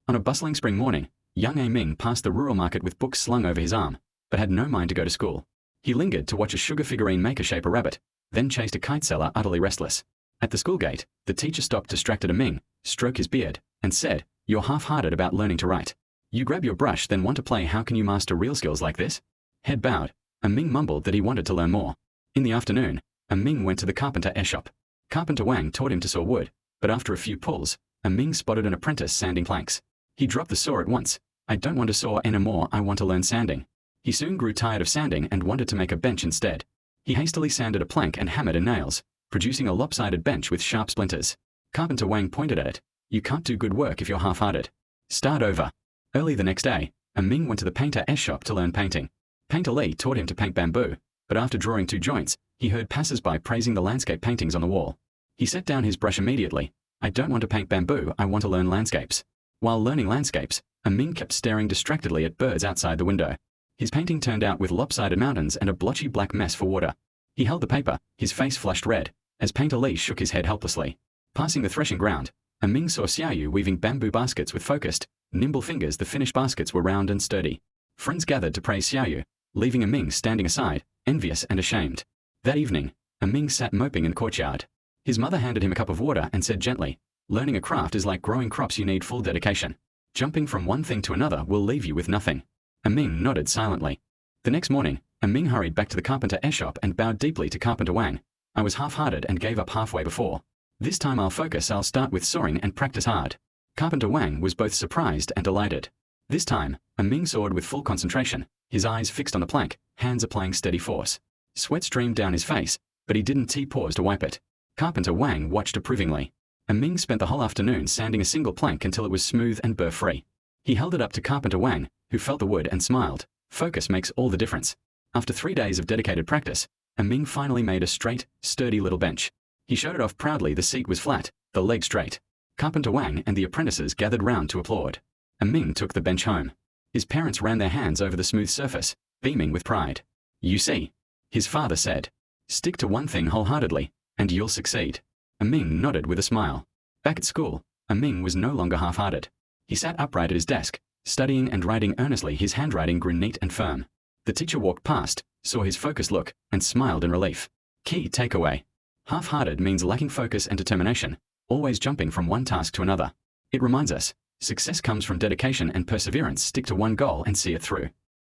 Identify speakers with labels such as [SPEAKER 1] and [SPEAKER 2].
[SPEAKER 1] On a bustling spring morning, young Ming passed the rural market with books slung over his arm, but had no mind to go to school. He lingered to watch a sugar figurine maker shape a rabbit, then chased a kite seller utterly restless. At the school gate, the teacher stopped distracted Ming, stroked his beard, and said, "You're half-hearted about learning to write. You grab your brush then want to play how can you master real skills like this?" Head bowed, Ming mumbled that he wanted to learn more. In the afternoon, Ming went to the carpenter shop. Carpenter Wang taught him to saw wood, but after a few pulls, Ming spotted an apprentice sanding planks. He dropped the saw at once. "I don't want to saw anymore, I want to learn sanding." He soon grew tired of sanding and wanted to make a bench instead. He hastily sanded a plank and hammered in nails, producing a lopsided bench with sharp splinters. Carpenter Wang pointed at it. "You can't do good work if you're half-hearted. Start over." Early the next day, Ming went to the painter shop to learn painting. Painter Li taught him to paint bamboo, but after drawing 2 joints, he heard passers-by praising the landscape paintings on the wall. He set down his brush immediately. "I don't want to paint bamboo, I want to learn landscapes." While learning landscapes, Ming kept staring distractedly at birds outside the window. His painting turned out with lopsided mountains and a blotchy black mess for water. He held the paper, his face flushed red, as Painter Li shook his head helplessly. Passing the threshing ground, Ming saw Xiaoyu weaving bamboo baskets with focused, nimble fingers. The finished baskets were round and sturdy. Friends gathered to praise Xiaoyu, leaving Ming standing aside, envious and ashamed. That evening, Ming sat moping in the courtyard. His mother handed him a cup of water and said gently, "Learning a craft is like growing crops, you need full dedication. Jumping from one thing to another will leave you with nothing." Ming nodded silently. The next morning, Ming hurried back to the carpenter shop and bowed deeply to Carpenter Wang. "I was half-hearted and gave up halfway before. This time I'll focus, I'll start with sawing and practice hard." Carpenter Wang was both surprised and delighted. This time, Ming sawed with full concentration, his eyes fixed on the plank, hands applying steady force. Sweat streamed down his face, but he didn't pause to wipe it. Carpenter Wang watched approvingly. Ming spent the whole afternoon sanding a single plank until it was smooth and burr-free. He held it up to Carpenter Wang, who felt the wood and smiled. Focus makes all the difference. After 3 days of dedicated practice, Ming finally made a straight, sturdy little bench. He showed it off proudly. The seat was flat, the leg straight. Carpenter Wang and the apprentices gathered round to applaud. Ming took the bench home. His parents ran their hands over the smooth surface, beaming with pride. "You see," his father said. "Stick to one thing wholeheartedly, and you'll succeed." Ming nodded with a smile. Back at school, Ming was no longer half-hearted. He sat upright at his desk, studying and writing earnestly. His handwriting grew neat and firm. The teacher walked past, saw his focused look, and smiled in relief. Key takeaway. Half-hearted means lacking focus and determination, always jumping from one task to another. It reminds us, success comes from dedication and perseverance. Stick to one goal and see it through.